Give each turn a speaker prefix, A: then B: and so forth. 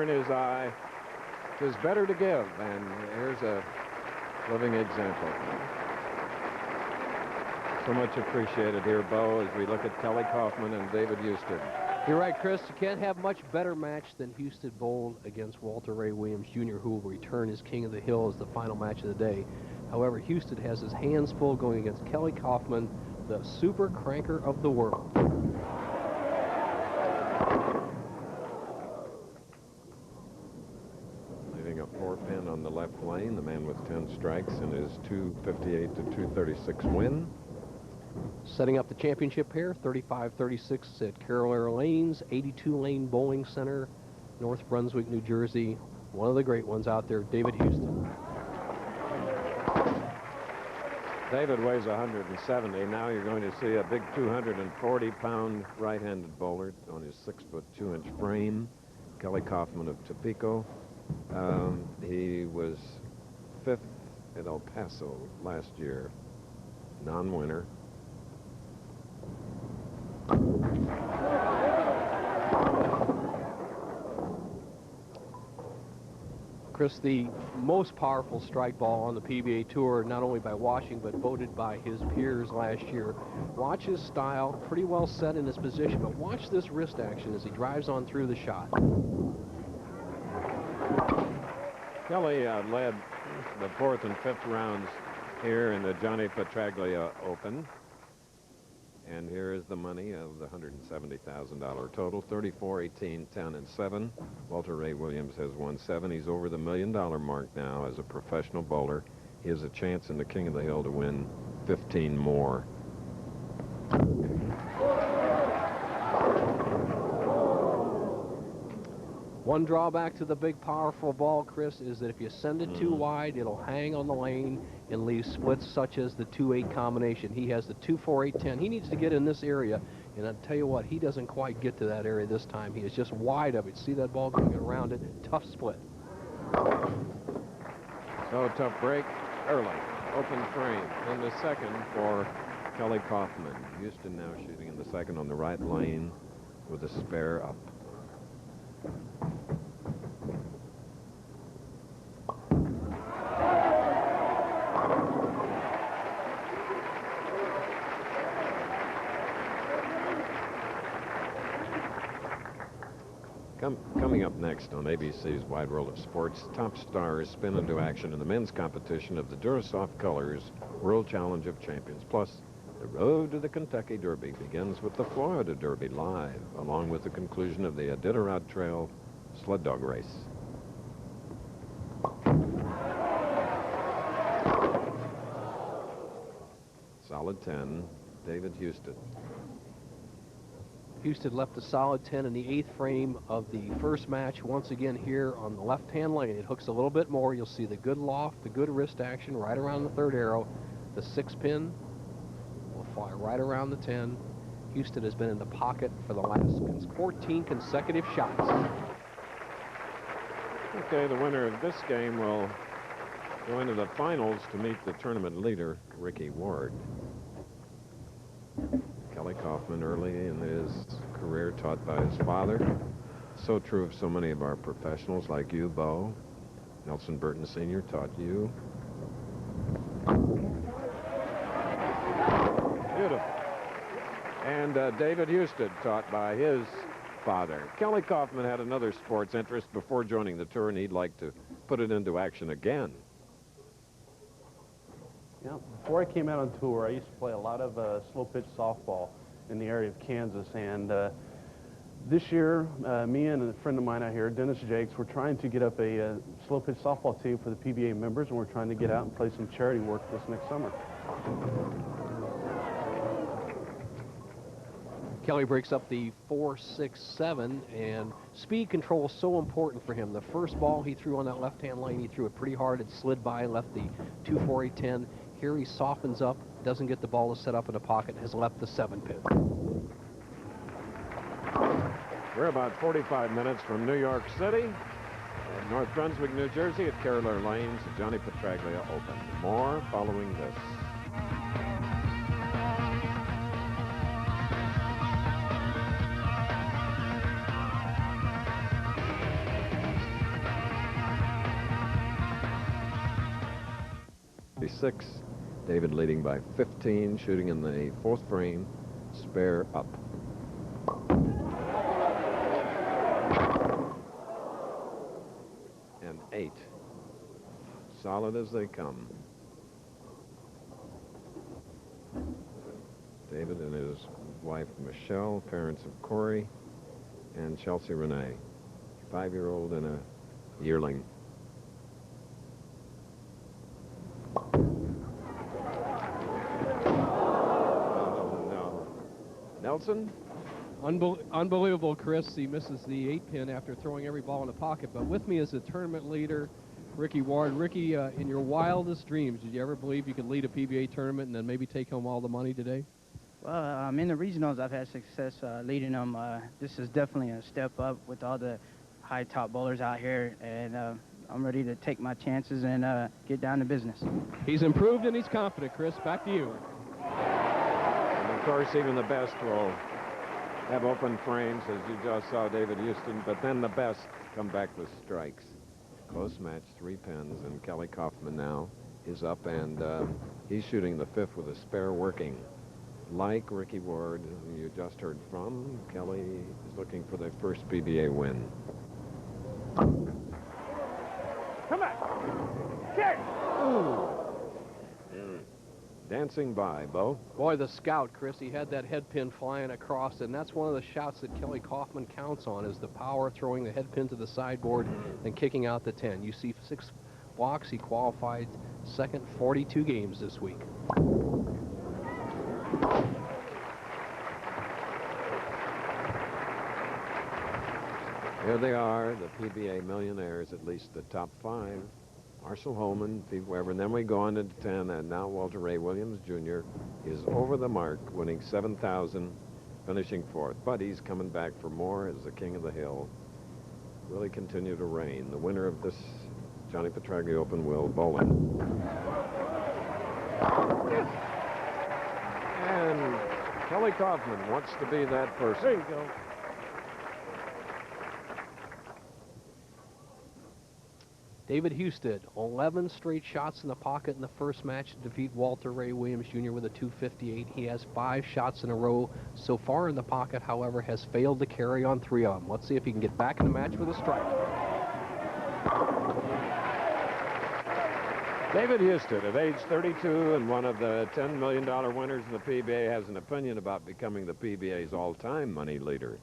A: in his eye. "'Tis better to give," and here's a living example. So much appreciated here, Bo, as we look at Kelly Coffman and David Husted.
B: You're right, Chris. You can't have much better match than Husted bowled against Walter Ray Williams Jr., who will return as King of the Hill as the final match of the day. However, Husted has his hands full going against Kelly Coffman, the super cranker of the world.
A: Leaving a 4-pin on the left lane, the man with 10 strikes in his 258 to 236 win.
B: Setting up the championship pair, 35-36 at Carolina Lanes, 82-lane bowling center, North Brunswick, New Jersey. One of the great ones out there, David Husted.
A: David weighs 170. Now you're going to see a big 240-pound right-handed bowler on his 6'2" frame. Kelly Coffman of Topeka. He was 5th at El Paso last year, non-winner.
B: Chris, the most powerful strike ball on the PBA Tour, not only by Washington, but voted by his peers last year. Watch his style, pretty well set in his position, but watch this wrist action as he drives on through the shot.
A: Kelly led the 4th and 5th rounds here in the Johnny Petraglia Open. And here is the money of the $170,000 total, 34, 18, 10, and 7. Walter Ray Williams has won 7. He's over the $1 million mark now as a professional bowler. He has a chance in the King of the Hill to win 15 more.
B: One drawback to the big, powerful ball, Chris, is that if you send it too wide, it'll hang on the lane and leave splits such as the 2-8 combination. He has the 2-4-8-10. He needs to get in this area, and I'll tell you what, he doesn't quite get to that area this time. He is just wide of it. See that ball going around it? Tough split.
A: So tough break early. Open frame in the second for Kelly Coffman. Houston now shooting in the second on the right lane with a spare up. Coming up next on ABC's Wide World of Sports, top stars spin into action in the men's competition of the Durasoft Colors World Challenge of Champions. Plus, the road to the Kentucky Derby begins with the Florida Derby live, along with the conclusion of the Iditarod Trail sled dog race. Solid 10, David Husted.
B: Husted left a solid 10 in the 8th frame of the first match. Once again here on the left-hand lane, it hooks a little bit more. You'll see the good loft, the good wrist action right around the 3rd arrow. The 6-pin will fly right around the 10. Husted has been in the pocket for the last 14 consecutive shots.
A: Okay, the winner of this game will go into the finals to meet the tournament leader, Ricky Ward. Kelly Coffman, early in his career, taught by his father. So true of so many of our professionals like you, Bo. Nelson Burton Sr. taught you. Beautiful. And David Husted, taught by his father. Kelly Coffman had another sports interest before joining the tour, and he'd like to put it into action again.
C: Yeah, before I came out on tour, I used to play a lot of slow-pitch softball in the area of Kansas, and this year, me and a friend of mine out here, Dennis Jakes, we're trying to get up a slow-pitch softball team for the PBA members, and we're trying to get out and play some charity work this next summer.
B: Kelly breaks up the 4-6-7, and speed control is so important for him. The first ball he threw on that left-hand lane, he threw it pretty hard. It slid by, left the 2-4-8-10. Here he softens up, doesn't get the ball to set up in the pocket, has left the 7-pin.
A: We're about 45 minutes from New York City, North Brunswick, New Jersey, at Carolina Lanes, the Johnny Petraglia Open. More following this. 6. David leading by 15, shooting in the 4th frame, spare up. And 8. Solid as they come. David and his wife Michelle, parents of Corey and Chelsea Renee, 5-year-old and a yearling. Oh, no. Nelson?
B: Unbelievable, Chris. He misses the 8-pin after throwing every ball in the pocket. But with me is the tournament leader, Ricky Ward. Ricky, in your wildest dreams, did you ever believe you could lead a PBA tournament and then maybe take home all the money today?
D: Well, in the regionals, I've had success leading them. This is definitely a step up with all the high top bowlers out here, and I'm ready to take my chances and get down to business.
B: He's improved and he's confident, Chris. Back to you.
A: And of course, even the best will have open frames, as you just saw David Houston, but then the best come back with strikes. Close match, 3 pins, and Kelly Coffman now is up, and he's shooting the 5th with a spare working. Like Ricky Ward, who you just heard from, Kelly is looking for their first PBA win.
C: Come on. Kick.
A: Dancing by, Bo.
B: Boy, the scout, Chris, he had that head pin flying across, and that's one of the shots that Kelly Coffman counts on, is the power, throwing the head pin to the sideboard and kicking out the 10. You see 6 walks. He qualified second, 42 games this week.
A: Here they are, the PBA millionaires, at least the top 5. Marshall Holman, Pete Weber, and then we go on to 10, and now Walter Ray Williams Jr. is over the mark, winning 7,000, finishing 4th. But he's coming back for more as the king of the hill. Really continue to reign. The winner of this Johnny Petraglia Open will bowling. And Kelly Coffman wants to be that person.
C: There you go.
B: David Husted, 11 straight shots in the pocket in the first match to defeat Walter Ray Williams Jr. with a 258. He has 5 shots in a row so far in the pocket, however, has failed to carry on 3 of them. Let's see if he can get back in the match with a strike.
A: David Husted, at age 32 and one of the $10 million winners in the PBA, has an opinion about becoming the PBA's all-time money leader.